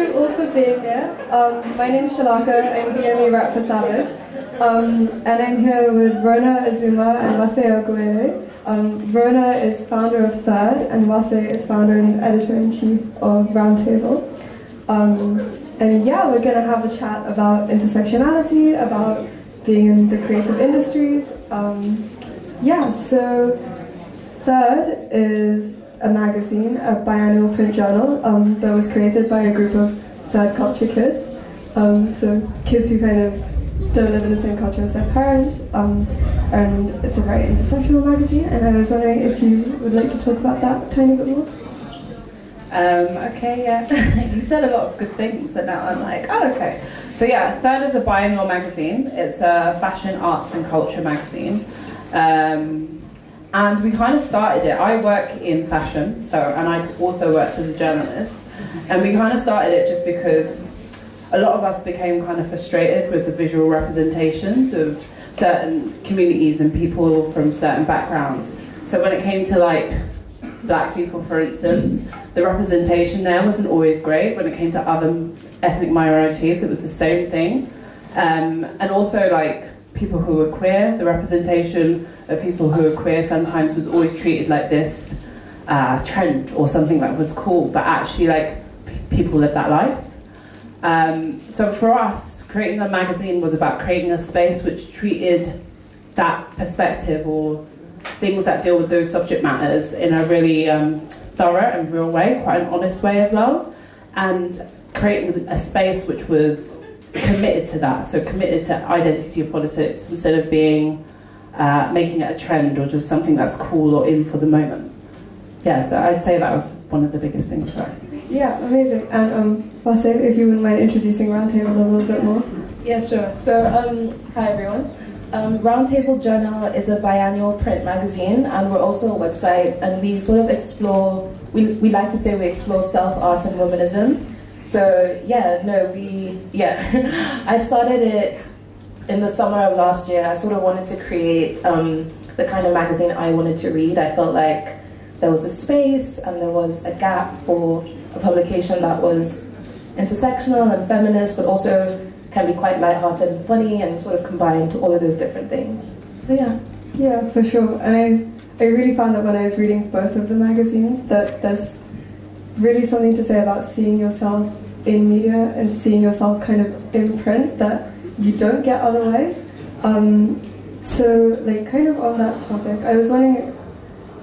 you all for being here. My name is Shalaka, I'm the ME rep for Savage. And I'm here with Rhona Ezuma and Wase Aguele. Rhona is founder of Thiiird, and Wase is founder and editor-in-chief of Roundtable. And yeah, we're going to have a chat about intersectionality, about being in the creative industries. So Thiiird is a magazine, a biannual print journal that was created by a group of third culture kids. So kids who kind of don't live in the same culture as their parents. And it's a very intersectional magazine, and I was wondering if you would like to talk about that a tiny bit more. Okay, yeah. You said a lot of good things, and now I'm like, oh, okay. So yeah, Thiiird is a biannual magazine. It's a fashion, arts and culture magazine. And we kind of started it. I work in fashion, and I've also worked as a journalist. And we kind of started it just because a lot of us became kind of frustrated with the visual representations of certain communities and people from certain backgrounds. So when it came to like black people, for instance, the representation there wasn't always great. When it came to other ethnic minorities, it was the same thing. And also like people who were queer, the representation of people who were queer sometimes was always treated like this trend or something that was cool, but actually like people live that life. So for us, creating a magazine was about creating a space which treated that perspective or things that deal with those subject matters in a really thorough and real way, quite an honest way as well, and creating a space which was committed to that, so committed to identity politics instead of being making it a trend or just something that's cool or in for the moment. Yeah, so I'd say that was one of the biggest things for us. Yeah, amazing. And Wase, if you wouldn't mind introducing Roundtable a little bit more. Yeah, sure. So, hi everyone. Roundtable Journal is a biannual print magazine, and we're also a website, and we sort of explore, we like to say we explore self, art and womanism. So I started it in the summer of last year. I sort of wanted to create the kind of magazine I wanted to read. I felt like there was a space and there was a gap for a publication that was intersectional and feminist, but also can be quite lighthearted and funny and sort of combined all of those different things. So yeah. Yeah, for sure. And I really found that when I was reading both of the magazines that there's really something to say about seeing yourself in media and seeing yourself kind of in print that you don't get otherwise. So like kind of on that topic, I was wondering,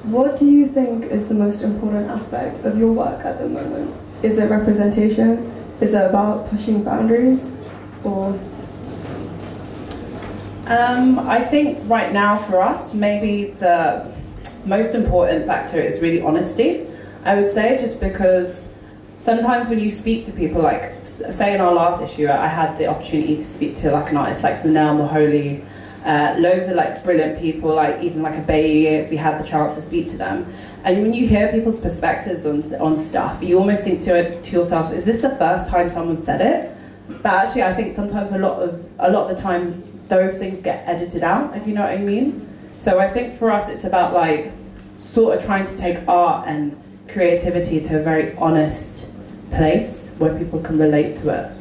what do you think is the most important aspect of your work at the moment? Is it representation? Is it about pushing boundaries? Or I think right now for us, maybe the most important factor is really honesty, I would say, just because sometimes when you speak to people, like say in our last issue, I had the opportunity to speak to like an artist like Zanel Moholy, loads of like brilliant people, like even like a Bay, we had the chance to speak to them. And when you hear people's perspectives on stuff, you almost think to yourself, is this the first time someone said it? But actually I think sometimes a lot of the times those things get edited out, if you know what I mean. So I think for us it's about like sort of trying to take art and creativity to a very honest place where people can relate to it.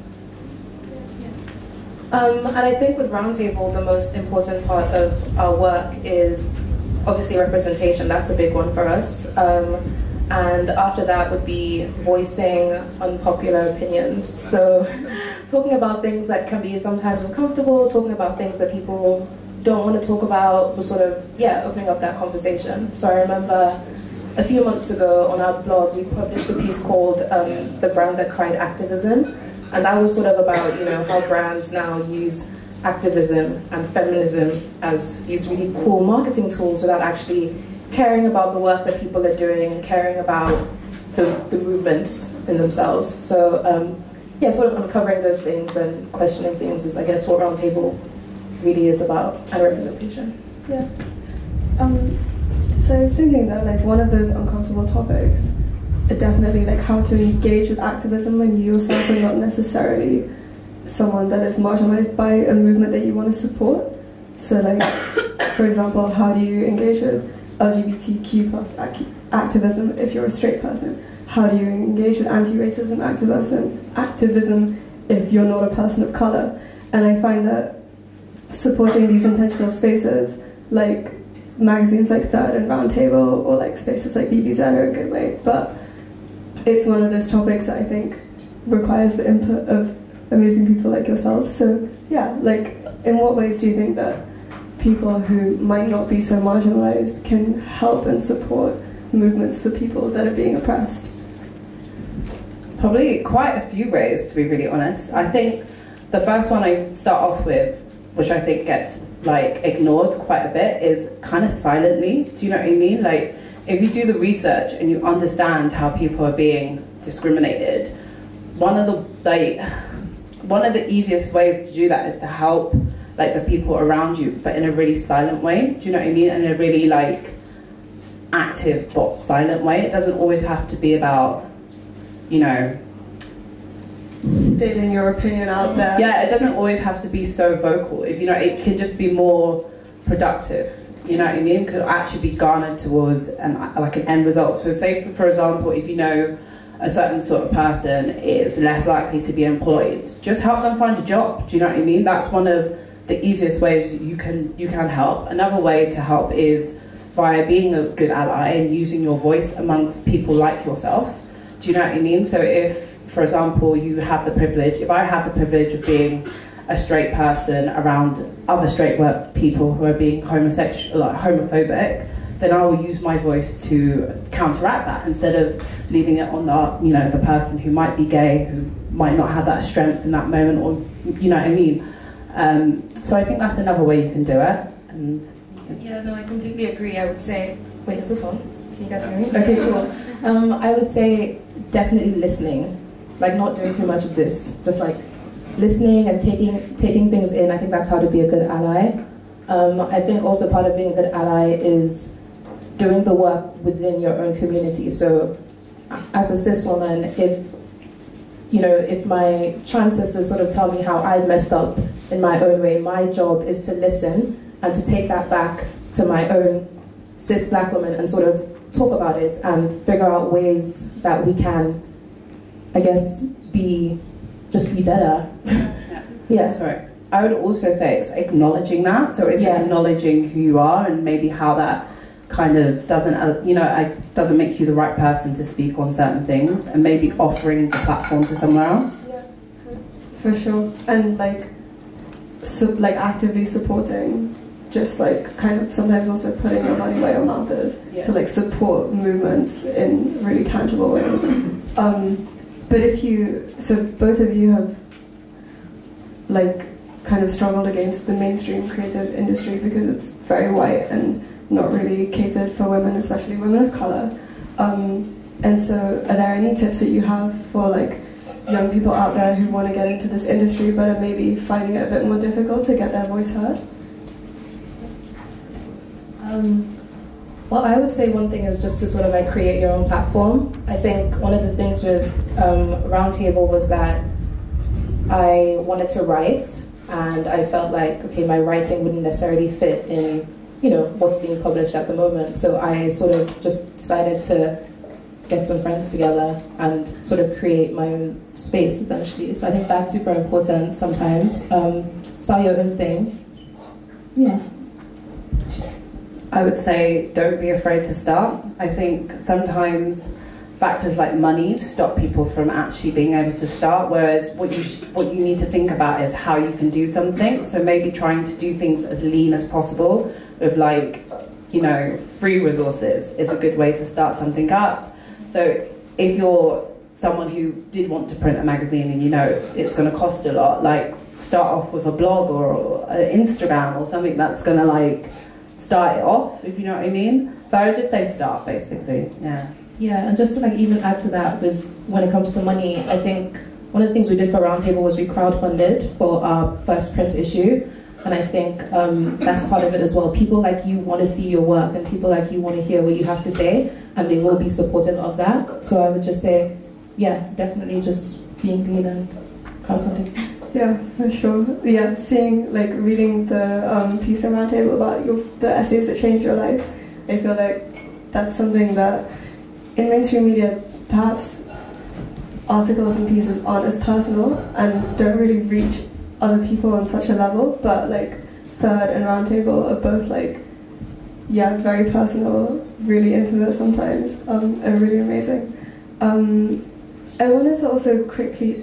And I think with Roundtable, the most important part of our work is obviously representation. That's a big one for us. And after that would be voicing unpopular opinions. So talking about things that can be sometimes uncomfortable, talking about things that people don't want to talk about, was sort of, opening up that conversation. So I remember a few months ago on our blog, we published a piece called The Brand That Cried Activism. And that was sort of about, how brands now use activism and feminism as these really cool marketing tools without actually caring about the work that people are doing and caring about the movements in themselves. So sort of uncovering those things and questioning things is, I guess, what Roundtable really is about, and representation. Yeah. So I was thinking that like one of those uncomfortable topics, definitely like how to engage with activism when you yourself are not necessarily someone that is marginalized by a movement that you want to support. So like, for example, how do you engage with LGBTQ plus activism if you're a straight person? how do you engage with anti-racism activism if you're not a person of colour? And I find that supporting these intentional spaces, like magazines like Thiiird and Roundtable, or like spaces like BBZ, are a good way. But it's one of those topics that I think requires the input of amazing people like yourselves. So yeah, like, in what ways do you think that people who might not be so marginalized can help and support movements for people that are being oppressed? Probably quite a few ways, to be really honest. I think the first one I start off with, which I think gets like ignored quite a bit, is kind of silently. Do you know what I mean? Like, if you do the research and you understand how people are being discriminated, one of the easiest ways to do that is to help like the people around you, but in a really silent way. Do you know what I mean? And in a really like active but silent way. It doesn't always have to be about, you know, stating your opinion out there. Yeah, it doesn't always have to be so vocal. If you know, it can just be more productive. You know what I mean? Could actually be garnered towards like an end result. So say, for example, if you know a certain sort of person is less likely to be employed, just help them find a job. Do you know what I mean? That's one of the easiest ways you can help. Another way to help is via being a good ally and using your voice amongst people like yourself. Do you know what I mean? So if, for example, you have the privilege, if I have the privilege of being a straight person around other straight people who are being homophobic, then I will use my voice to counteract that instead of leaving it on the person who might be gay, who might not have that strength in that moment, or you know what I mean. So I think that's another way you can do it. And yeah, no, I completely agree. I would say, wait, is this on? Can you guys hear me? Okay, cool. I would say definitely listening, like not doing too much of this, just like listening and taking things in. I think that's how to be a good ally. I think also part of being a good ally is doing the work within your own community. So as a cis woman, if my trans sisters sort of tell me how I messed up in my own way, my job is to listen and to take that back to my own cis black woman and sort of talk about it and figure out ways that we can, I guess, be better. Yeah, that's right. I would also say it's acknowledging that. So it's acknowledging who you are and maybe how that kind of doesn't make you the right person to speak on certain things, and maybe offering the platform to somewhere else. Yeah, for sure. And like actively supporting, just like kind of sometimes also putting your money where your mouth is, to like support movements in really tangible ways. But so both of you have like kind of struggled against the mainstream creative industry because it's very white and not really catered for women, especially women of colour. And so are there any tips that you have for like young people out there who want to get into this industry but are maybe finding it a bit more difficult to get their voice heard? Well, I would say one thing is just to sort of like create your own platform. I think one of the things with Roundtable was that I wanted to write, and I felt like, okay, my writing wouldn't necessarily fit in, what's being published at the moment. So I sort of just decided to get some friends together and sort of create my own space, essentially. So I think that's super important sometimes. Start your own thing. Yeah. I would say don't be afraid to start. I think sometimes factors like money stop people from actually being able to start, whereas what you need to think about is how you can do something. So maybe trying to do things as lean as possible with free resources is a good way to start something up. So if you're someone who did want to print a magazine and it's going to cost a lot, like start off with a blog or an Instagram or something that's going to start it off, if you know what I mean. So I would just say start, basically. Yeah, and just to even add to that, when it comes to money, I think one of the things we did for Roundtable was we crowdfunded for our first print issue, and I think that's part of it as well. People like you want to see your work, and people like you want to hear what you have to say, and they will be supportive of that. So I would just say, yeah, definitely just being lean and crowdfunding. Yeah, for sure. Yeah, reading the piece on Roundtable about the essays that changed your life, I feel like that's something that in mainstream media perhaps articles and pieces aren't as personal and don't really reach other people on such a level, but like Thiiird and Roundtable are both like, yeah, very personal, really intimate sometimes, and really amazing. I wanted to also quickly,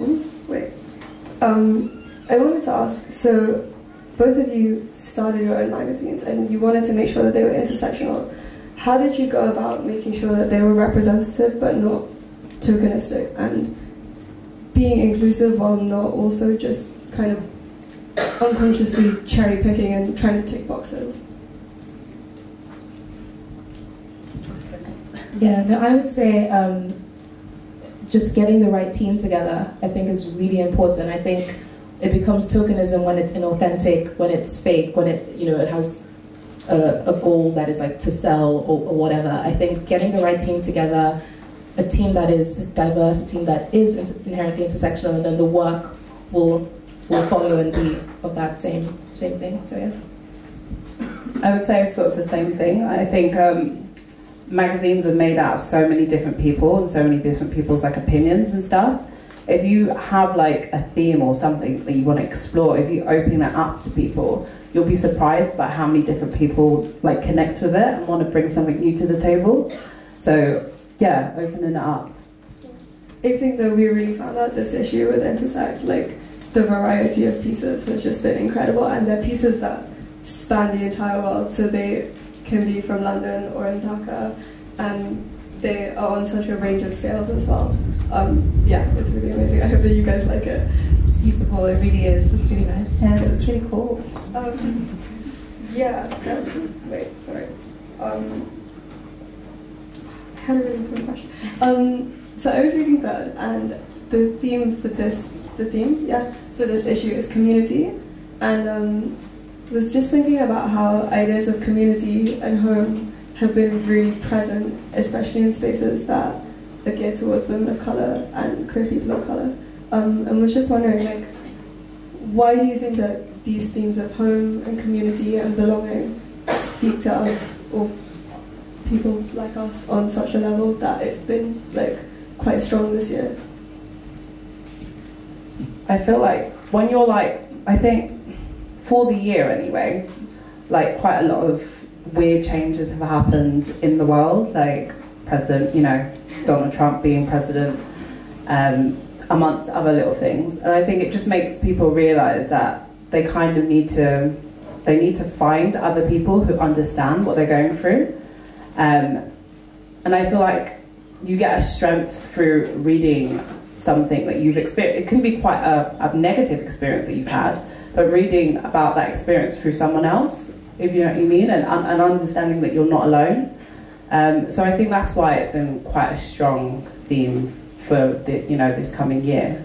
I wanted to ask, so both of you started your own magazines and you wanted to make sure that they were intersectional. How did you go about making sure that they were representative but not tokenistic, and being inclusive while not also just kind of unconsciously cherry picking and trying to tick boxes? Yeah, no, I would say just getting the right team together, I think, is really important. I think it becomes tokenism when it's inauthentic, when it's fake, when it, you know, it has a goal that is like to sell or whatever. I think getting the right team together, a team that is diverse, a team that is inherently intersectional, and then the work will follow and be of that same thing. So yeah, I would say it's sort of the same thing. I think magazines are made out of so many different people and so many different people's like opinions and stuff. If you have like a theme or something that you want to explore, if you open it up to people, you'll be surprised by how many different people like connect with it and want to bring something new to the table. So yeah, opening it up. I think that we really found out this issue with Intersect, like the variety of pieces has just been incredible, and they're pieces that span the entire world, so they can be from London or in Dhaka, and they are on such a range of scales as well. Yeah, it's really amazing. I hope that you guys like it. it's beautiful. It really is. It's really nice. Yeah, it's really cool. Yeah. Wait, sorry. I had a really important question. So I was reading Thiiird, and the theme for this, for this issue is community, and was just thinking about how ideas of community and home have been really present, especially in spaces that are geared towards women of colour and queer people of colour. And was just wondering, like, why do you think that these themes of home and community and belonging speak to us, or people like us, on such a level that it's been like quite strong this year? I feel like when you're like, I think for the year anyway, like quite a lot of weird changes have happened in the world, like President, you know, Donald Trump being president, amongst other little things. And I think it just makes people realise that they kind of need to find other people who understand what they're going through. And I feel like you get a strength through reading something that you've experienced. It can be quite a negative experience that you've had, but reading about that experience through someone else, if you know what I mean, and understanding that you're not alone. So I think that's why it's been quite a strong theme for this coming year.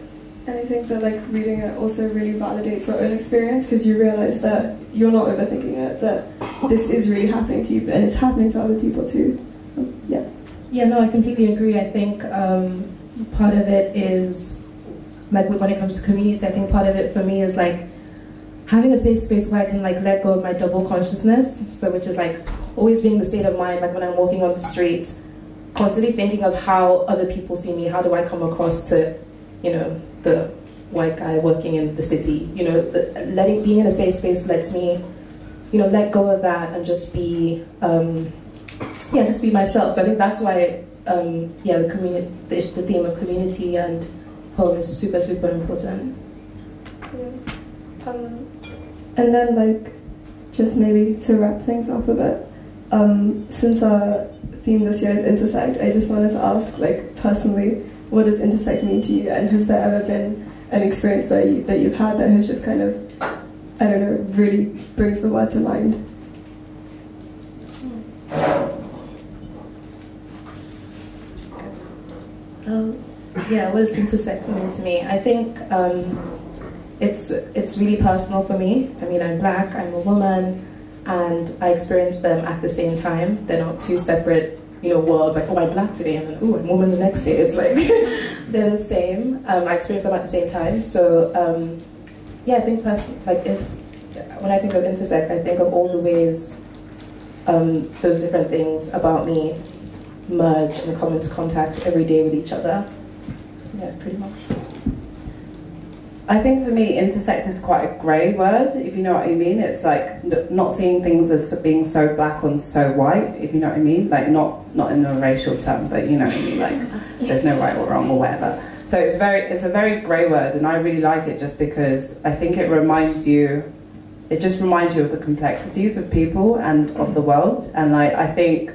And I think that like reading it also really validates your own experience, because you realise that you're not overthinking it, that this is really happening to you and it's happening to other people too. Yes. Yeah, no, I completely agree. I think part of it is, like when it comes to community, I think part of it for me is like having a safe space where I can like let go of my double consciousness, so which is like always being the state of mind, like when I'm walking on the street, constantly thinking of how other people see me, how do I come across to, you know, the white guy working in the city, you know, being in a safe space lets me, you know, let go of that and just be, just be myself. So I think that's why, the theme of community and home is super, super important. Yeah. And then, like, just maybe to wrap things up a bit, since our theme this year is Intersect, I just wanted to ask, like, personally, what does Intersect mean to you? And has there ever been an experience that you've had that has just kind of, I don't know, really brings the word to mind? What does Intersect mean to me? I think it's really personal for me. I mean, I'm black, I'm a woman, and I experience them at the same time. They're not two separate, you know, worlds, like, oh, I'm black today, and then, oh, I'm a woman the next day. It's like, they're the same. I experience them at the same time. So, I think when I think of Intersect, I think of all the ways those different things about me merge and come into contact every day with each other. Yeah, pretty much. I think for me, intersect is quite a grey word, if you know what I mean. It's like not seeing things as being so black on so white, if you know what I mean. Like not in a racial term, but you know what I mean. Like there's no right or wrong or whatever. So it's a very grey word, and I really like it just because I think it just reminds you of the complexities of people and of the world. And like I think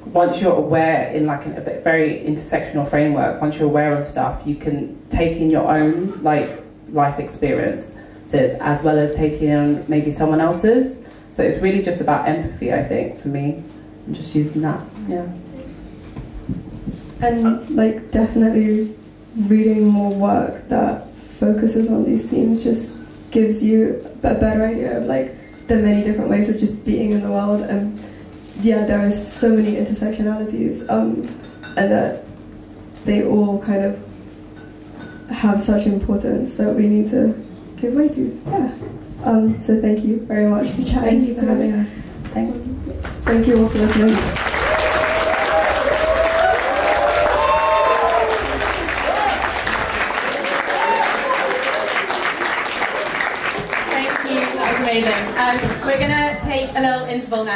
once you're aware in like a very intersectional framework, once you're aware of stuff, you can take in your own like life experiences as well as taking in maybe someone else's. So it's really just about empathy, I think, for me, and just using that. Yeah. And like definitely reading more work that focuses on these themes just gives you a better idea of like the many different ways of just being in the world. And yeah, there are so many intersectionalities, and that they all kind of have such importance that we need to give way to. Yeah. So thank you very much for chatting. Thank you for having us. Thank you all for listening. Thank you, that was amazing. We're going to take a little interval now.